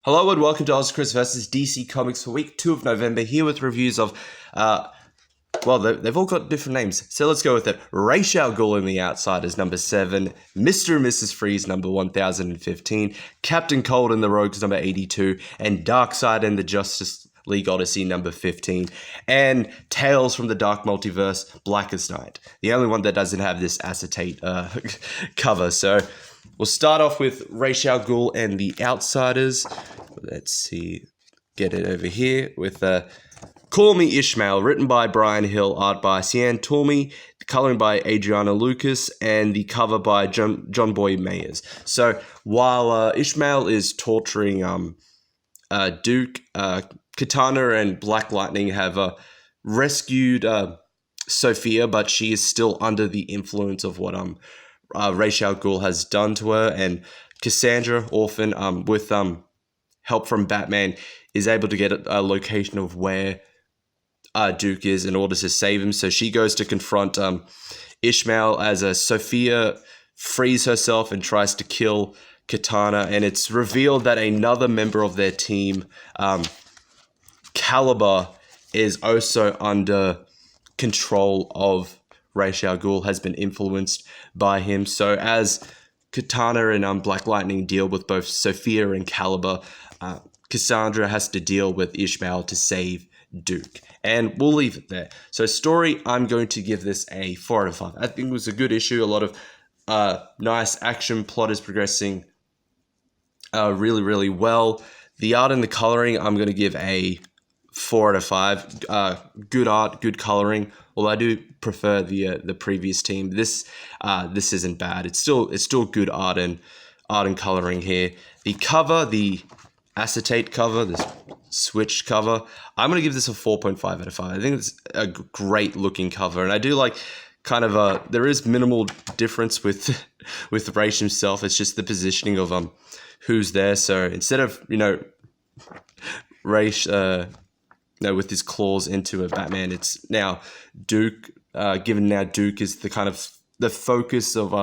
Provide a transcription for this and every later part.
Hello and welcome to Chris versus DC Comics for week 2 of November, here with reviews of, they've all got different names, so let's go with it. Ra's al Ghul and the Outsiders, number 7, Mr. and Mrs. Freeze, number 1015, Captain Cold and the Rogues, number 82, and Darkseid and the Justice League Odyssey, number 15, and Tales from the Dark Multiverse, Blackest Night. The only one that doesn't have this acetate cover, so we'll start off with Ra's al Ghul and the Outsiders. Let's see, get it over here with Call Me Ishmael, written by Brian Hill, art by Cian Toomey, coloring by Adriana Lucas, and the cover by John Boy Mayers. So while Ishmael is torturing Duke, Katana and Black Lightning have rescued Sophia, but she is still under the influence of what Ra's al Ghul has done to her, and Cassandra, orphan, with help from Batman, is able to get a location of where Duke is in order to save him. So she goes to confront Ishmael as Sophia frees herself and tries to kill Katana, and it's revealed that another member of their team, Caliber, is also under control of Ra's al Ghul, has been influenced by him. So as Katana and Black Lightning deal with both Sophia and Caliber, Cassandra has to deal with Ishmael to save Duke. And we'll leave it there. So story, I'm going to give this a 4 out of 5. I think it was a good issue. A lot of nice action. Plot is progressing really, really well. The art and the coloring, I'm going to give a 4 out of 5. Good art, good coloring. Although I do prefer the previous team. This isn't bad. It's still good art and coloring here. The cover, the acetate cover, this switch cover, I'm gonna give this a 4.5 out of 5. I think it's a great looking cover, and I do like kind of there is minimal difference with Ra's himself. It's just the positioning of who's there. So instead of Ra's with his claws into a Batman, it's now Duke. Given now Duke is the kind of the focus of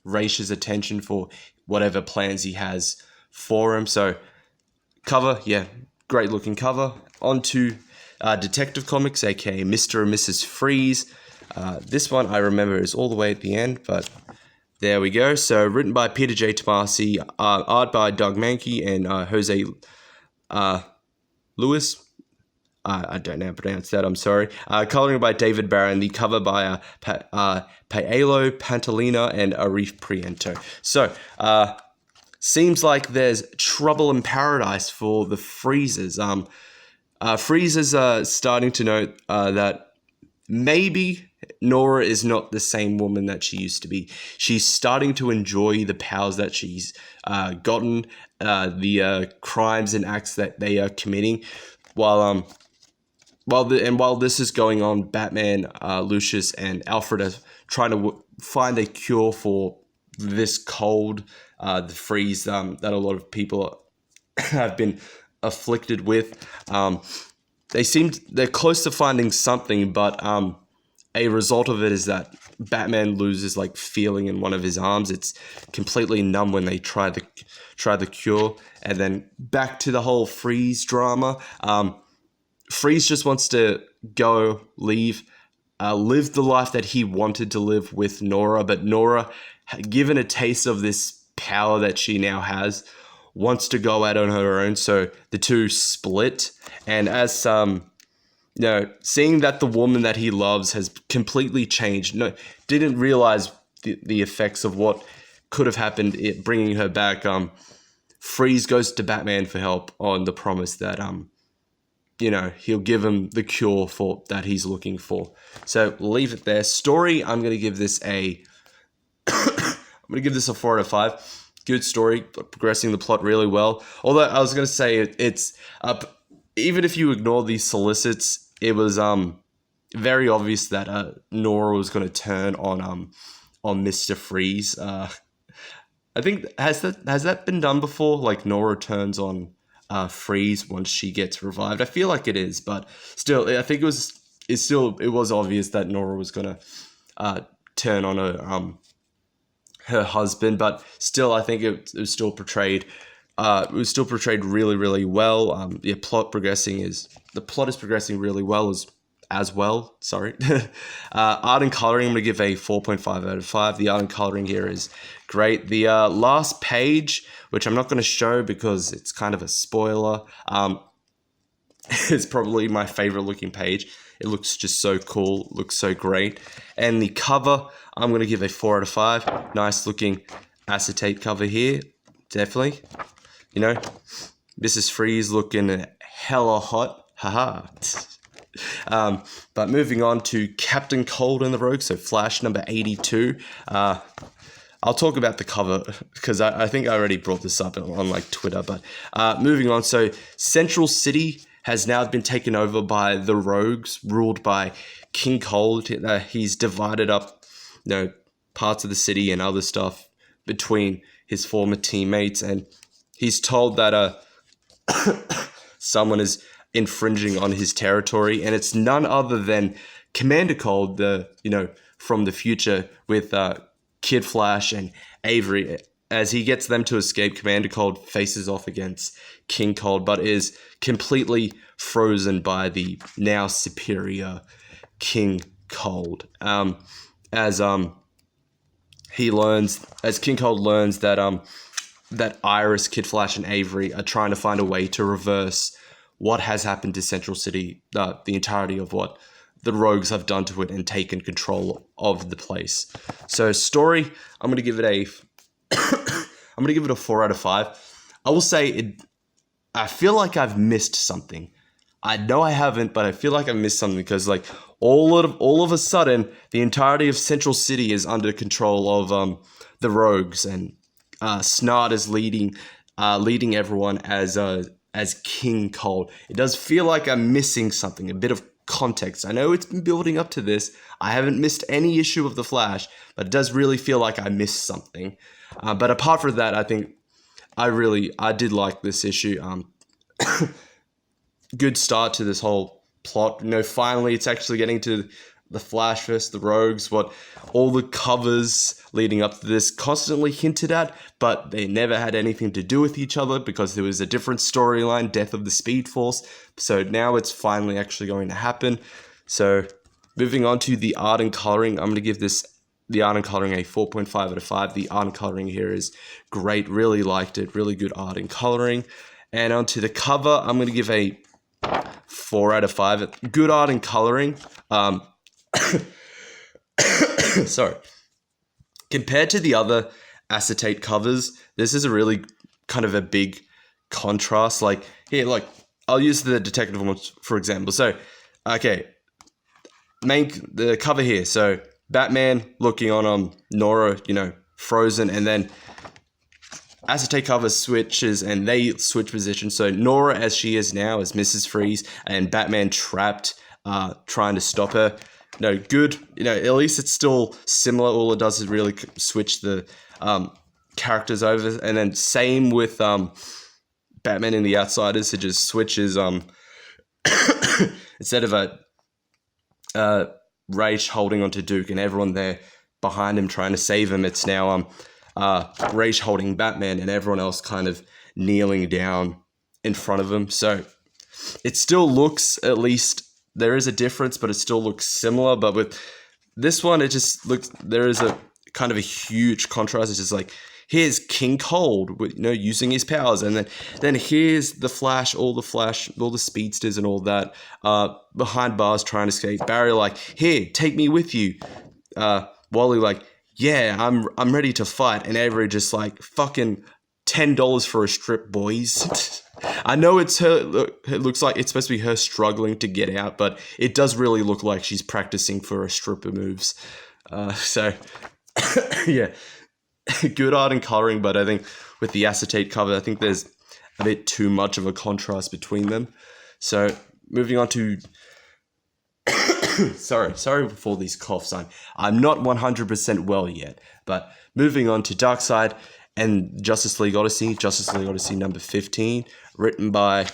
Ra's attention for whatever plans he has for him. So cover, yeah, great looking cover. On to Detective Comics, aka Mr. and Mrs. Freeze. This one I remember is all the way at the end, but there we go. So written by Peter J. Tomasi, art by Doug Mankey and Jose Lewis. I don't know how to pronounce that, I'm sorry. Coloring by David Barron, the cover by Paolo Pantalina and Arif Priento. So, seems like there's trouble in paradise for the Freezers. Freezers are starting to note that maybe Nora is not the same woman that she used to be. She's starting to enjoy the powers that she's gotten, the crimes and acts that they are committing, while this is going on, Batman, Lucius, and Alfred are trying to find a cure for this cold, the freeze that a lot of people have been afflicted with. They're close to finding something, but a result of it is that Batman loses feeling in one of his arms. It's completely numb when they try the cure, and then back to the whole freeze drama. Freeze just wants to go, leave, live the life that he wanted to live with Nora, but Nora, given a taste of this power that she now has, wants to go out on her own, so the two split. And as seeing that the woman that he loves has completely changed, didn't realize the effects of what could have happened, bringing her back, Freeze goes to Batman for help on the promise that he'll give him the cure for that he's looking for. So leave it there. Story, I'm gonna give this a 4 out of 5. Good story, progressing the plot really well. Although I was gonna say it's even if you ignore these solicits, it was very obvious that Nora was gonna turn on Mr. Freeze. I think has that been done before? Nora turns on Freeze once she gets revived. I feel like it is, but still, I think it was obvious that Nora was gonna turn on her husband, but still, I think it was still portrayed it was still portrayed really, really well. The plot is progressing really well as well. Sorry. Art and coloring, I'm gonna give a 4.5 out of 5. The art and coloring here is great. The last page, which I'm not gonna show because it's kind of a spoiler, is probably my favorite looking page. It looks just so cool, looks so great. And the cover, I'm gonna give a 4 out of 5. Nice looking acetate cover here, definitely. You know, Mrs. Freeze looking hella hot, haha. But moving on to Captain Cold and the Rogue, so Flash number 82. I'll talk about the cover because I think I already brought this up on like Twitter. But moving on, so Central City has now been taken over by the Rogues, ruled by King Cold. He's divided up, parts of the city and other stuff between his former teammates, and he's told that someone is infringing on his territory, and it's none other than Commander Cold, from the future, with Kid Flash and Avery. As he gets them to escape, Commander Cold faces off against King Cold, but is completely frozen by the now superior King Cold. As King Cold learns that Iris, Kid Flash, and Avery are trying to find a way to reverse what has happened to Central City, the entirety of what the Rogues have done to it and taken control of the place. So story, I'm gonna give it a 4 out of 5. I will say I feel like I've missed something. I know I haven't, but I feel like I've missed something because all of a sudden the entirety of Central City is under control of the Rogues, and Snart is leading everyone as King Cold. It does feel like I'm missing something, a bit of context. I know it's been building up to this. I haven't missed any issue of The Flash, but it does really feel like I missed something. But apart from that, I think I did like this issue. Good start to this whole plot. Finally it's actually getting to the Flash versus the Rogues, what all the covers leading up to this constantly hinted at, but they never had anything to do with each other because there was a different storyline, Death of the Speed Force. So now it's finally actually going to happen. So moving on to the art and coloring, I'm going to give the art and coloring a 4.5 out of 5. The art and coloring here is great. Really liked it. Really good art and coloring. And onto the cover, I'm going to give a 4 out of 5. Good art and coloring. Sorry. Compared to the other acetate covers, this is a really kind of a big contrast. I'll use the detective one for example. So, okay, the cover here. So Batman looking on Nora, frozen, and then acetate cover switches and they switch positions. So Nora as she is now as Mrs. Freeze, and Batman trapped, trying to stop her. Good. At least it's still similar. All it does is really switch the characters over. And then same with Batman and the Outsiders. It just switches instead of Rage holding onto Duke and everyone there behind him trying to save him, it's now Rage holding Batman and everyone else kind of kneeling down in front of him. So it still looks, at least there is a difference, but it still looks similar. But with this one, it just looks, there is a kind of a huge contrast. It's just like, here's King Cold, using his powers, and then here's the Flash, all the speedsters and all that, behind bars trying to escape. Barry here, take me with you. Wally yeah, I'm ready to fight, and Avery just fucking $10 for a strip, boys. I know it's her. It looks like it's supposed to be her struggling to get out, but it does really look like she's practicing for her stripper moves. So yeah, good art and coloring, but I think with the acetate cover, I think there's a bit too much of a contrast between them. So moving on to sorry for these coughs. I'm not 100% well yet, but moving on to Darkseid and Justice League Odyssey number 15, written by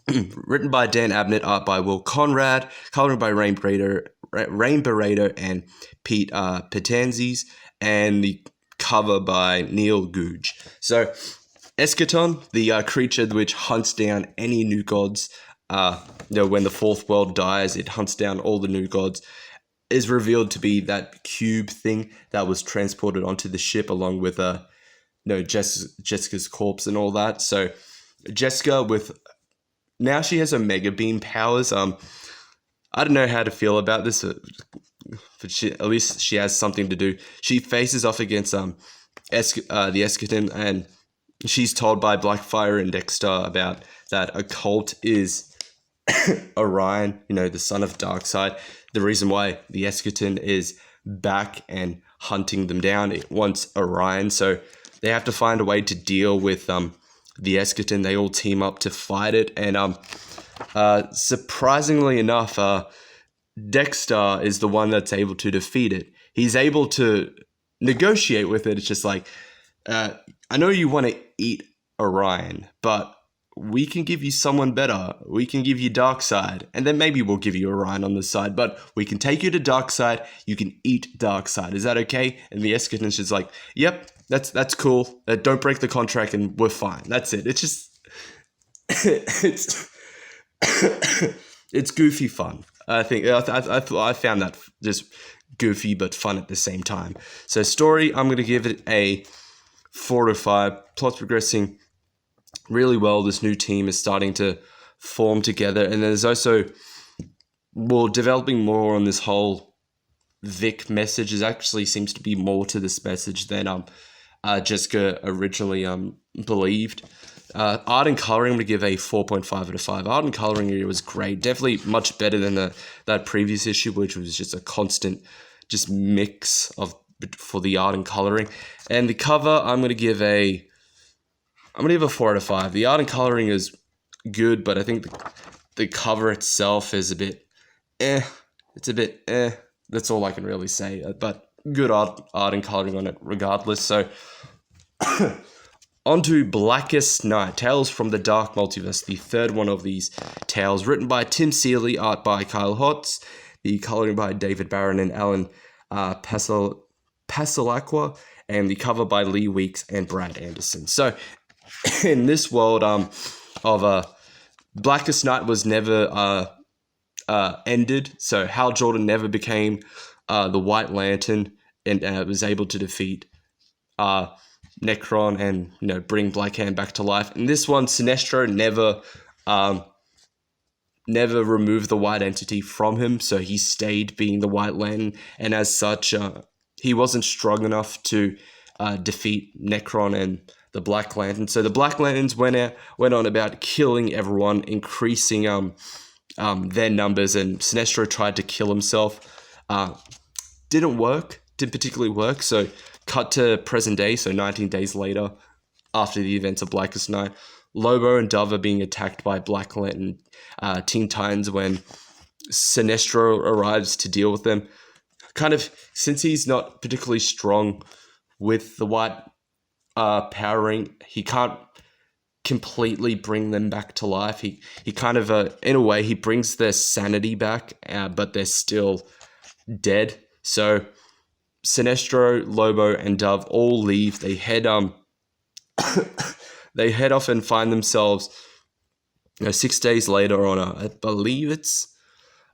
Dan Abnett, art by Will Conrad, coloring by Rain Barreto and Pete Patanzis, and the cover by Neil Googe. So Eschaton, the creature which hunts down any new gods. When the fourth world dies, it hunts down all the new gods. Is revealed to be that cube thing that was transported onto the ship along with Jessica's corpse and all that. So Jessica now she has Omega Beam powers. I don't know how to feel about this, but at least she has something to do. She faces off against the Eschaton, and she's told by Blackfire and Dexter about that occult is Orion, the son of Darkseid. The reason why the Eschaton is back and hunting them down, it wants Orion. So they have to find a way to deal with the Eschaton. They all team up to fight it. And surprisingly enough, Dexter is the one that's able to defeat it. He's able to negotiate with it. It's just like, I know you want to eat Orion, but we can give you someone better. We can give you Darkseid, and then maybe we'll give you Orion on the side, but we can take you to Darkseid. You can eat Darkseid. Is that okay? And the Eschaton's just like, yep, that's cool. Don't break the contract and we're fine. That's it. It's just, it's goofy fun. I think I found that just goofy but fun at the same time. So story, I'm going to give it a 4 to 5. Plot's progressing really well. This new team is starting to form together, and there's also developing more on this whole thicc message. There actually seems to be more to this message than Jessica originally believed. Art and coloring, I'm going to give a 4.5 out of 5. Art and coloring here was great. Definitely much better than that previous issue, which was just a constant mix for the art and coloring. And the cover, I'm going to give a 4 out of 5. The art and coloring is good, but I think the cover itself is a bit It's a bit That's all I can really say. But good art and coloring on it regardless. So on to Blackest Night, Tales from the Dark Multiverse, the third one of these tales, written by Tim Seeley, art by Kyle Hotz, the coloring by David Barron and Alan Pasalacqua, and the cover by Lee Weeks and Brad Anderson. So in this world of Blackest Night was never ended, so Hal Jordan never became the White Lantern and was able to defeat Necron and bring Black Hand back to life. In this one, Sinestro never removed the white entity from him, so he stayed being the White Lantern, and as such, he wasn't strong enough to defeat Necron and the Black Lantern. So the Black Lanterns went on about killing everyone, increasing their numbers, and Sinestro tried to kill himself. Didn't particularly work. So cut to present day, so 19 days later, after the events of Blackest Night, Lobo and Dove are being attacked by Black Lantern Teen Titans when Sinestro arrives to deal with them. Kind of, since he's not particularly strong with the white power ring, he can't completely bring them back to life. He kind of, in a way, he brings their sanity back, but they're still dead. So Sinestro, Lobo, and Dove all leave. They head they head off and find themselves 6 days later on I believe it's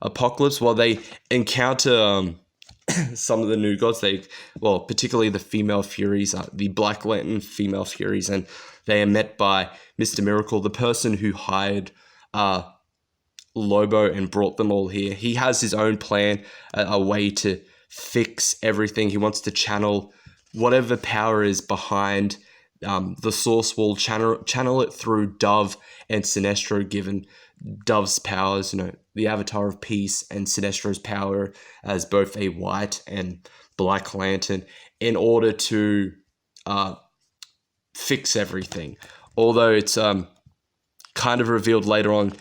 Apocalypse, while they encounter some of the new gods. Particularly the female Furies, the Black Lantern female Furies, and they are met by Mr. Miracle, the person who hired Lobo and brought them all here. He has his own plan, a way to fix everything. He wants to channel whatever power is behind the Source Wall, channel it through Dove and Sinestro, given Dove's powers, the Avatar of Peace, and Sinestro's power as both a White and Black Lantern, in order to fix everything. Although it's kind of revealed later on,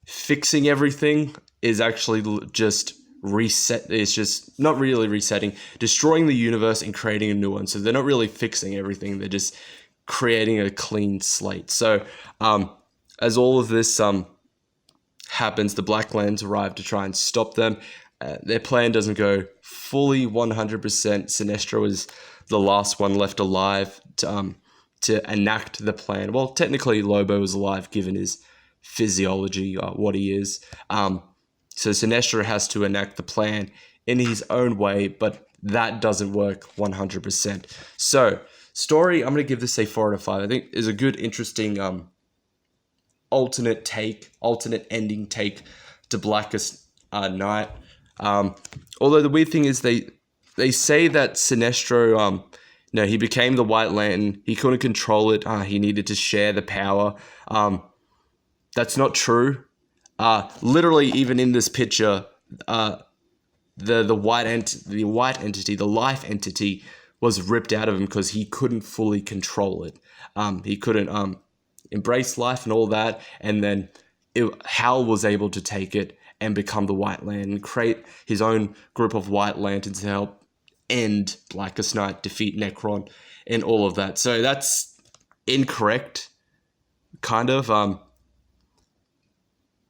fixing everything is actually just reset. It's just not really resetting, destroying the universe and creating a new one. So they're not really fixing everything. They're just creating a clean slate. So as all of this happens, the Black Lanterns arrive to try and stop them. Their plan doesn't go fully 100%. Sinestro is the last one left alive to to enact the plan. Well, technically Lobo is alive given his physiology, what he is. So Sinestro has to enact the plan in his own way, but that doesn't work 100%. So, story, I'm going to give this a 4 out of 5. I think is a good, interesting alternate ending take to Blackest Night. Although the weird thing is they say that Sinestro, he became the White Lantern. He couldn't control it. He needed to share the power. That's not true. Literally, even in this picture, the white entity, the life entity, was ripped out of him because he couldn't fully control it. He couldn't embrace life and all that, and then Hal was able to take it and become the White Lantern, create his own group of White Lanterns to help end Blackest Night, defeat Necron, and all of that. So that's incorrect, kind of.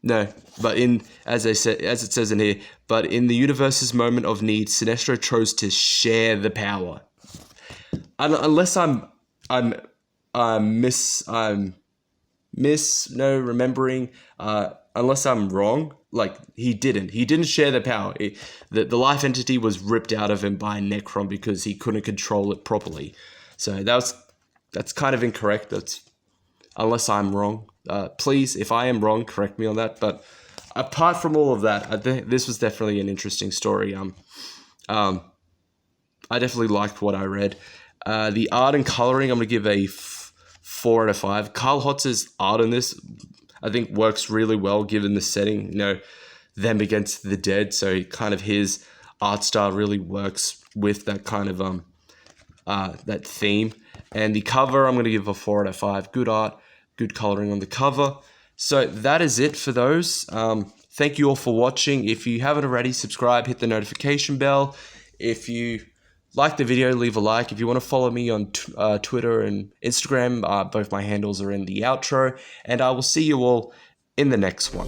No, but as it says in here, but in the universe's moment of need, Sinestro chose to share the power. Unless remembering. Unless I'm wrong, like he didn't share the power. The life entity was ripped out of him by Necron because he couldn't control it properly. So that's kind of incorrect. Unless I'm wrong. Please, if I am wrong, correct me on that. But apart from all of that, I think this was definitely an interesting story. I definitely liked what I read. The art and coloring, I'm gonna give a 4 out of 5. Carl Hotz's art in this, I think, works really well given the setting. Them against the dead. So kind of his art style really works with that kind of that theme. And the cover, I'm gonna give a 4 out of 5. Good art. Good coloring on the cover. So that is it for those. Thank you all for watching. If you haven't already, subscribe, hit the notification bell. If you like the video, leave a like. If you want to follow me on Twitter and Instagram, both my handles are in the outro. And I will see you all in the next one.